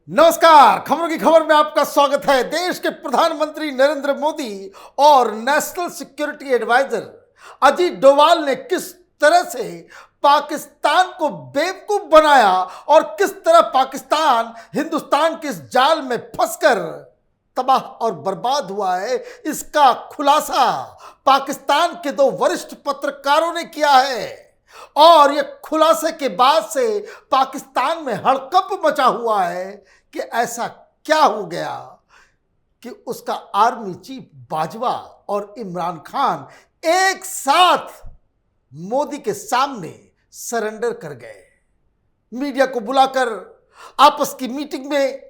नमस्कार, खबरों की खबर में आपका स्वागत है। देश के प्रधानमंत्री नरेंद्र मोदी और national security advisor Ajit Doval ने किस तरह से पाकिस्तान को बेवकूफ बनाया और किस तरह पाकिस्तान हिंदुस्तान के इस जाल में फंसकर तबाह और बर्बाद हुआ है, इसका खुलासा पाकिस्तान के दो वरिष्ठ पत्रकारों ने किया है। और ये खुलासे के बाद से पाकिस्तान में हड़कंप मचा हुआ है कि ऐसा क्या हो गया कि उसका आर्मी चीफ बाजवा और इमरान खान एक साथ मोदी के सामने सरेंडर कर गए। मीडिया को बुलाकर आपस की मीटिंग में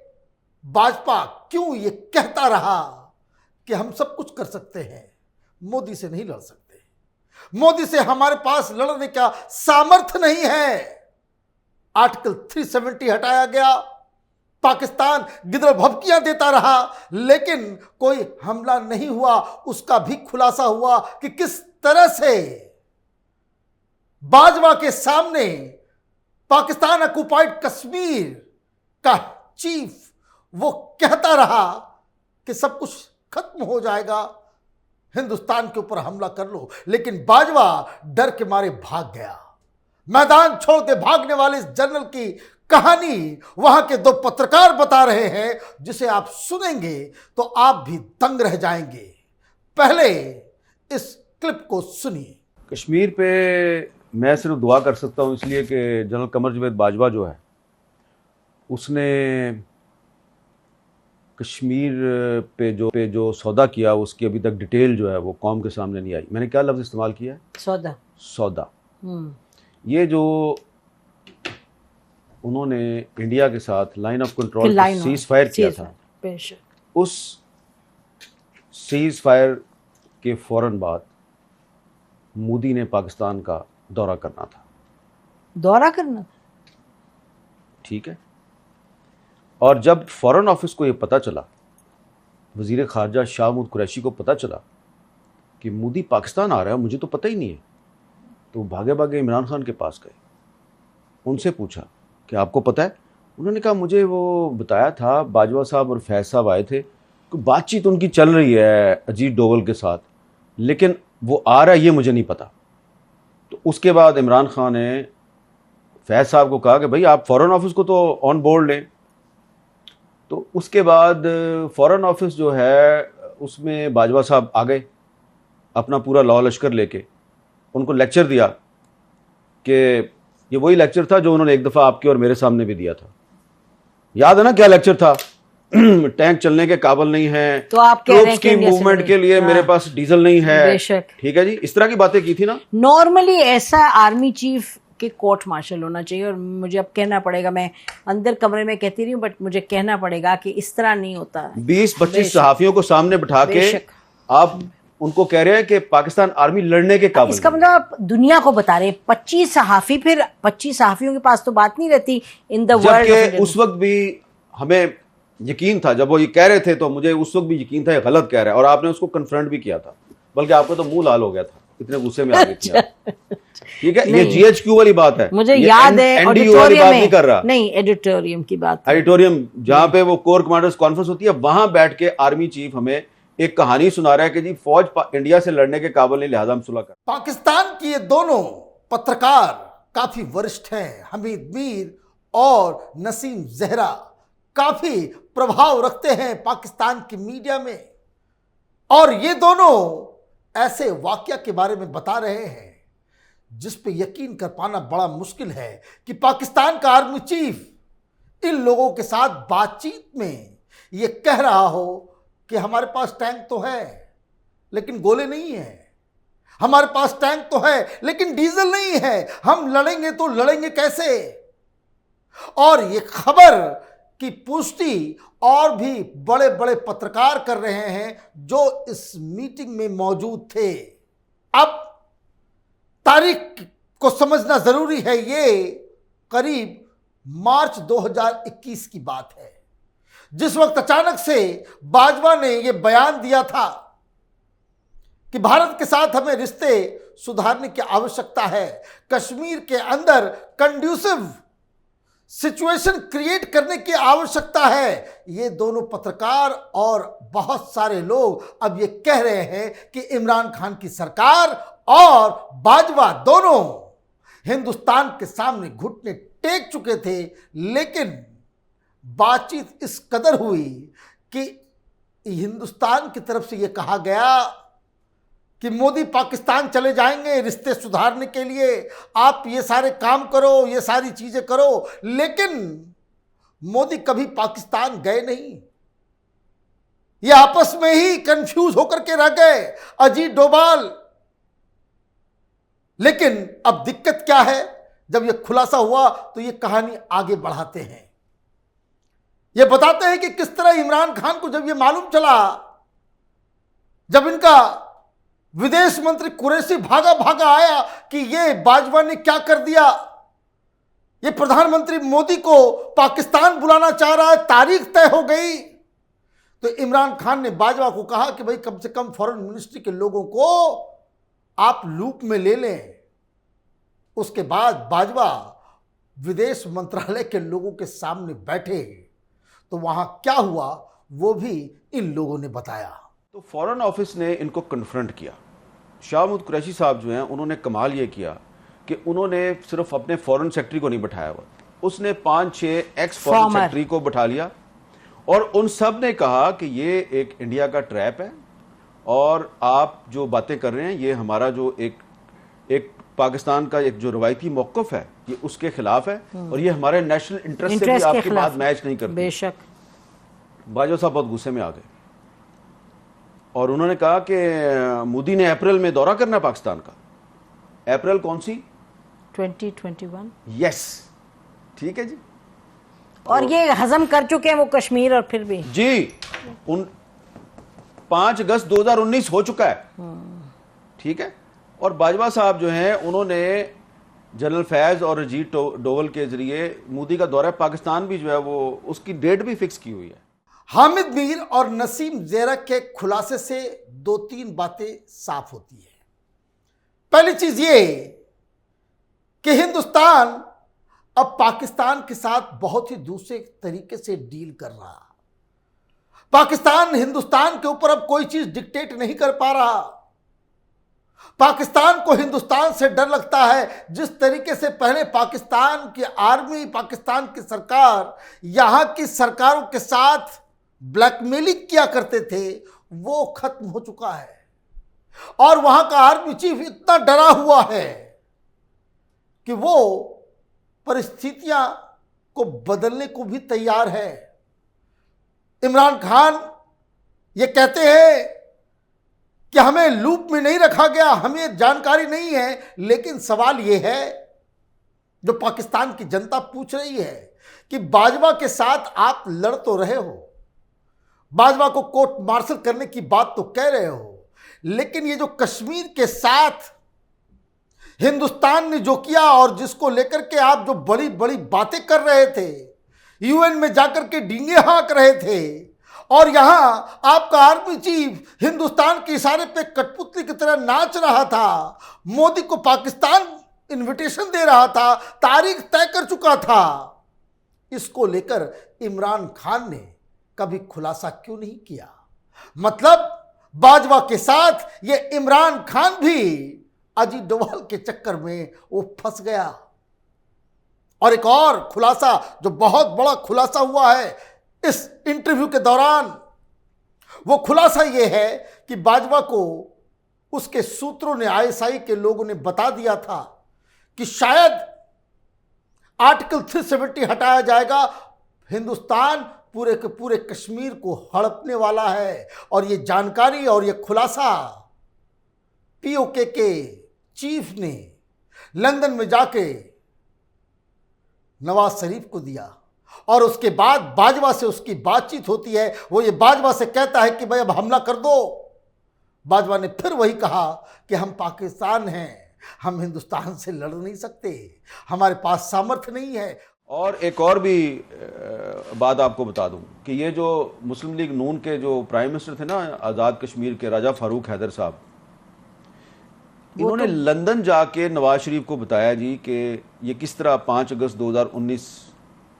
भाजपा क्यों ये कहता रहा कि हम सब कुछ कर सकते हैं, मोदी से नहीं लड़ सकते, मोदी से हमारे पास लड़ने का सामर्थ्य नहीं है। आर्टिकल 370 हटाया गया, पाकिस्तान गिदड़ भभकियां देता रहा, लेकिन कोई हमला नहीं हुआ। उसका भी खुलासा हुआ कि किस तरह से बाजवा के सामने पाकिस्तान ऑक्युपाइड कश्मीर का चीफ वो कहता रहा कि सब कुछ खत्म हो जाएगा, हिंदुस्तान के ऊपर हमला कर लो, लेकिन बाजवा डर के मारे भाग गया। मैदान छोड़ के भागने वाले इस जनरल की कहानी वहां के दो पत्रकार बता रहे हैं, जिसे आप सुनेंगे तो आप भी दंग रह जाएंगे। पहले इस क्लिप को सुनिए। कश्मीर पे मैं सिर्फ दुआ कर सकता हूँ, इसलिए कि जनरल कमर जावेद बाजवा जो है उसने कश्मीर पे जो सौदा किया उसकी अभी तक डिटेल जो है वो कौम के सामने नहीं आई। मैंने क्या लफ्ज़ इस्तेमाल किया है? सौदा। ये जो उन्होंने इंडिया के साथ line of control cease fire किया था, उस सीज फायर के फौरन बाद मोदी ने पाकिस्तान का दौरा करना, ठीक है। और जब फॉरेन ऑफिस को ये पता चला, वज़ीर ख़ारजा शाह महमूद कुरैशी को पता चला कि मोदी पाकिस्तान आ रहा है, मुझे तो पता ही नहीं है, तो भागे भागे इमरान खान के पास गए, उनसे पूछा कि आपको पता है? उन्होंने कहा मुझे वो बताया था, बाजवा साहब और फैज़ साहब आए थे, बातचीत उनकी चल रही है अजीत डोभाल के साथ, लेकिन वो आ रहा है ये मुझे नहीं पता। तो उसके बाद इमरान खान ने फैज़ साहब को कहा कि भाई आप फॉरेन ऑफिस को तो ऑन बोर्ड लें। तो उसके बाद फॉरेन ऑफिस जो है उसमें बाजवा साहब आ गए अपना पूरा लॉ लश्कर लेके, उनको लेक्चर दिया कि ये वही लेक्चर था जो उन्होंने एक दफ़ा आपके और मेरे सामने भी दिया था। याद है ना क्या लेक्चर था? टैंक चलने के काबिल नहीं है, तो आप कह रहे हैं की मूवमेंट के लिए मेरे पास डीजल नहीं है, ठीक है जी, इस तरह की बातें की थी ना। नॉर्मली ऐसा आर्मी चीफ के कोर्ट मार्शल होना चाहिए। और मुझे अब कहना पड़ेगा, मैं अंदर कमरे में कहती रही हूँ, बट मुझे कहना पड़ेगा कि इस तरह नहीं होता। 20-25 सहाफियों को सामने बिठा के आप उनको कह रहे हैं कि पाकिस्तान आर्मी लड़ने के काबिल। इसका मतलब आप दुनिया को बता रहे हैं 25 सहाफी, फिर 25 सहाफियों के पास तो बात नहीं रहती इन द वर्ल्ड। उस वक्त भी हमें यकीन था, जब वो ये कह रहे थे तो मुझे उस वक्त भी यकीन था ये गलत कह रहा है, और आपने उसको कन्फ्रंट भी किया था, बल्कि आपका तो मुंह लाल हो गया था, इतने गुस्से में आ गई थी। ठीक है, ये जीएचक्यू वाली बात है, मुझे याद है एनडीयू वाली बात नहीं कर रहा, नहीं एडिटोरियम की बात, एडिटोरियम जहां पे वो कोर कमांडर्स कॉन्फ्रेंस होती है, वहां बैठ के आर्मी चीफ हमें एक कहानी सुना रहा है कि जी फौज इंडिया से लड़ने के काबिल नहीं, लिहाजा हम सुलह कर। पाकिस्तान की ये दोनों पत्रकार काफी वरिष्ठ हैं। हमीद मीर और नसीम जहरा काफी प्रभाव रखते हैं पाकिस्तान की मीडिया में, और ये दोनों ऐसे वाकया के बारे में बता रहे हैं जिस पे यकीन कर पाना बड़ा मुश्किल है कि पाकिस्तान का आर्मी चीफ इन लोगों के साथ बातचीत में ये कह रहा हो कि हमारे पास टैंक तो है लेकिन गोले नहीं है, हमारे पास टैंक तो है लेकिन डीजल नहीं है, हम लड़ेंगे तो लड़ेंगे कैसे। और ये खबर की पुष्टि और भी बड़े बड़े पत्रकार कर रहे हैं जो इस मीटिंग में मौजूद थे। अब तारीख को समझना जरूरी है, ये करीब मार्च 2021 की बात है, जिस वक्त अचानक से बाजवा ने यह बयान दिया था कि भारत के साथ हमें रिश्ते सुधारने की आवश्यकता है, कश्मीर के अंदर कंड्यूसिव सिचुएशन क्रिएट करने की आवश्यकता है। ये दोनों पत्रकार और बहुत सारे लोग अब ये कह रहे हैं कि इमरान खान की सरकार और बाजवा दोनों हिंदुस्तान के सामने घुटने टेक चुके थे, लेकिन बातचीत इस कदर हुई कि हिंदुस्तान की तरफ से यह कहा गया कि मोदी पाकिस्तान चले जाएंगे रिश्ते सुधारने के लिए, आप ये सारे काम करो, ये सारी चीजें करो, लेकिन मोदी कभी पाकिस्तान गए नहीं। ये आपस में ही कंफ्यूज होकर के रह गए, अजीत डोभाल। लेकिन अब दिक्कत क्या है, जब ये खुलासा हुआ तो ये कहानी आगे बढ़ाते हैं। ये बताते हैं कि किस तरह इमरान खान को जब ये मालूम चला, जब इनका विदेश मंत्री कुरैशी भागा भागा आया कि ये बाजवा ने क्या कर दिया, ये प्रधानमंत्री मोदी को पाकिस्तान बुलाना चाह रहा है, तारीख तय हो गई, तो इमरान खान ने बाजवा को कहा कि भाई कम से कम फॉरेन मिनिस्ट्री के लोगों को आप लूप में ले लें। उसके बाद बाजवा विदेश मंत्रालय के लोगों के सामने बैठे, तो वहां क्या हुआ वो भी इन लोगों ने बताया। तो फॉरेन ऑफिस ने इनको कन्फ्रंट किया। शाह महमूद कुरैशी साहब जो हैं, उन्होंने कमाल ये किया कि उन्होंने सिर्फ अपने फॉरेन सेक्रेटरी को नहीं बैठाया हुआ, उसने 5-6 एक्स फॉरेन सेक्रेटरी को बैठा लिया और उन सब ने कहा कि ये एक इंडिया का ट्रैप है और आप जो बातें कर रहे हैं ये हमारा जो एक पाकिस्तान का एक जो रवायती मौक़िफ़ है ये उसके खिलाफ है और ये हमारे नेशनल इंटरेस्ट से भी आपकी बात मैच नहीं करती। बेशक बाजवा साहब बहुत गुस्से में आ गए और उन्होंने कहा कि मोदी ने अप्रैल में दौरा करना है पाकिस्तान का। अप्रैल कौन सी? 2021। यस, ठीक है जी। और ये हजम कर चुके हैं वो कश्मीर, और फिर भी जी 5 अगस्त 2019 हो चुका है, ठीक है। और बाजवा साहब जो हैं उन्होंने जनरल फैज और अजीत डोवल के जरिए मोदी का दौरा पाकिस्तान भी जो है वो उसकी डेट भी फिक्स की हुई है। हामिद मीर और नसीम ज़ेरक के खुलासे से 2-3 बातें साफ होती है। पहली चीज ये कि हिंदुस्तान अब पाकिस्तान के साथ बहुत ही दूसरे तरीके से डील कर रहा। पाकिस्तान हिंदुस्तान के ऊपर अब कोई चीज डिक्टेट नहीं कर पा रहा। पाकिस्तान को हिंदुस्तान से डर लगता है। जिस तरीके से पहले पाकिस्तान की आर्मी, पाकिस्तान की सरकार यहां की सरकारों के साथ ब्लैकमेलिंग किया करते थे, वो खत्म हो चुका है और वहां का आर्मी चीफ इतना डरा हुआ है कि वो परिस्थितियां को बदलने को भी तैयार है। इमरान खान ये कहते हैं कि हमें लूप में नहीं रखा गया, हमें जानकारी नहीं है, लेकिन सवाल ये है जो पाकिस्तान की जनता पूछ रही है कि बाजवा के साथ आप लड़ तो रहे हो, बाजवा को कोर्ट मार्शल करने की बात तो कह रहे हो, लेकिन ये जो कश्मीर के साथ हिंदुस्तान ने जो किया और जिसको लेकर के आप जो बड़ी बड़ी बातें कर रहे थे, यूएन में जाकर के डींगे हाँक रहे थे और यहां आपका आर्मी चीफ हिंदुस्तान के इशारे पे कठपुतली की तरह नाच रहा था, मोदी को पाकिस्तान इनविटेशन दे रहा था, तारीख तय कर चुका था। इसको लेकर इमरान खान ने कभी खुलासा क्यों नहीं किया? मतलब बाजवा के साथ ये इमरान खान भी अजीत डोभाल के चक्कर में वो फंस गया। और एक और खुलासा जो बहुत बड़ा खुलासा हुआ है इस इंटरव्यू के दौरान, वो खुलासा ये है कि बाजवा को उसके सूत्रों ने, आईएसआई के लोगों ने बता दिया था कि शायद आर्टिकल 370 हटाया जाएगा, हिंदुस्तान पूरे के पूरे कश्मीर को हड़पने वाला है। और ये जानकारी और ये खुलासा पीओके के चीफ ने लंदन में जाके नवाज शरीफ को दिया और उसके बाद बाजवा से उसकी बातचीत होती है। वो ये बाजवा से कहता है कि भाई अब हमला कर दो। बाजवा ने फिर वही कहा कि हम पाकिस्तान हैं, हम हिंदुस्तान से लड़ नहीं सकते, हमारे पास सामर्थ्य नहीं है। और एक और भी बात आपको बता दूं कि ये जो मुस्लिम लीग नून के जो प्राइम मिनिस्टर थे ना आज़ाद कश्मीर के, राजा फारूक हैदर साहब, इन्होंने लंदन जाके नवाज शरीफ को बताया जी कि ये किस तरह 5 अगस्त 2019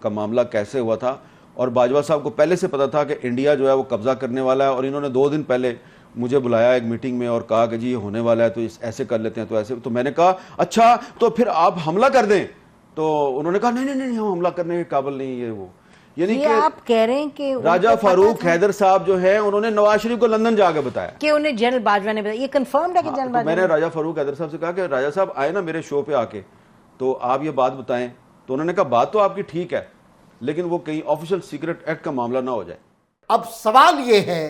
का मामला कैसे हुआ था, और बाजवा साहब को पहले से पता था कि इंडिया जो है वो कब्जा करने वाला है, और इन्होंने 2 दिन पहले मुझे बुलाया एक मीटिंग में और कहा कि जी ये होने वाला है, तो ऐसे कर लेते हैं, तो ऐसे। तो मैंने कहा अच्छा तो फिर आप हमला कर दें, तो उन्होंने कहा नहीं नहीं नहीं हम हमला करने के काबिल नहीं, ये वो। यानी ये आप कह रहे हैं कि राजा उनको पता फारूक था हैदर साहब जो है उन्होंने नवाज शरीफ को लंदन जाकर बताया कि उन्हें जनरल बाजवा ने बताया, ये कंफर्म्ड है कि जनरल तो बाजवा मैंने राजा फारूक हैदर साहब से कहा कि राजा साहब आए ना मेरे शो पे आके, तो आप ये बात बताएं। तो उन्होंने कहा बात तो आपकी ठीक है, लेकिन वो कहीं ऑफिशियल सीक्रेट एक्ट का मामला ना हो जाए। अब सवाल यह है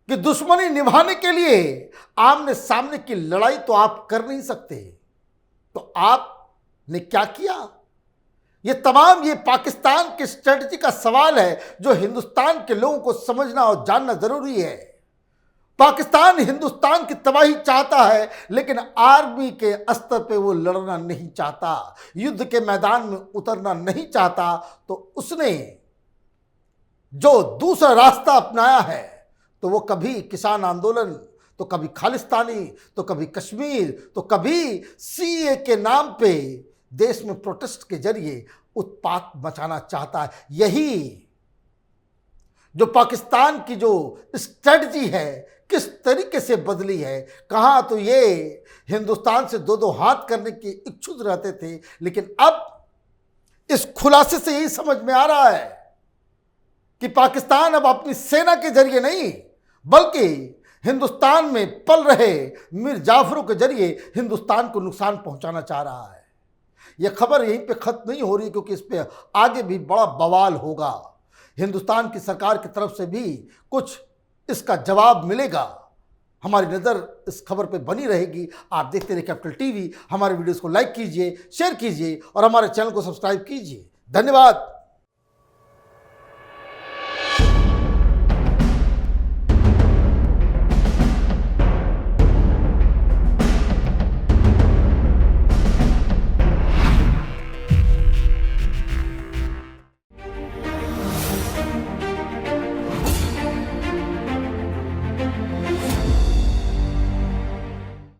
कि दुश्मनी निभाने के लिए आमने सामने की लड़ाई तो आप कर नहीं सकते, तो आपने क्या किया? ये पाकिस्तान की स्ट्रेटजी का सवाल है जो हिंदुस्तान के लोगों को समझना और जानना जरूरी है। पाकिस्तान हिंदुस्तान की तबाही चाहता है, लेकिन आर्मी के स्तर पे वो लड़ना नहीं चाहता, युद्ध के मैदान में उतरना नहीं चाहता। तो उसने जो दूसरा रास्ता अपनाया है, तो वो कभी किसान आंदोलन, तो कभी खालिस्तानी, तो कभी कश्मीर, तो कभी सीए के नाम पे देश में प्रोटेस्ट के जरिए उत्पात मचाना चाहता है। यही जो पाकिस्तान की जो स्ट्रेटजी है किस तरीके से बदली है। कहाँ तो ये हिंदुस्तान से 2-2 हाथ करने के इच्छुक रहते थे, लेकिन अब इस खुलासे से यही समझ में आ रहा है कि पाकिस्तान अब अपनी सेना के जरिए नहीं, बल्कि हिंदुस्तान में पल रहे मीर जाफरों के जरिए हिंदुस्तान को नुकसान पहुंचाना चाह रहा है। यह खबर यहीं पे खत्म नहीं हो रही, क्योंकि इस पे आगे भी बड़ा बवाल होगा। हिंदुस्तान की सरकार की तरफ से भी कुछ इसका जवाब मिलेगा। हमारी नज़र इस खबर पे बनी रहेगी। आप देखते रहिए कैपिटल टीवी। हमारे वीडियोस को लाइक कीजिए, शेयर कीजिए और हमारे चैनल को सब्सक्राइब कीजिए। धन्यवाद।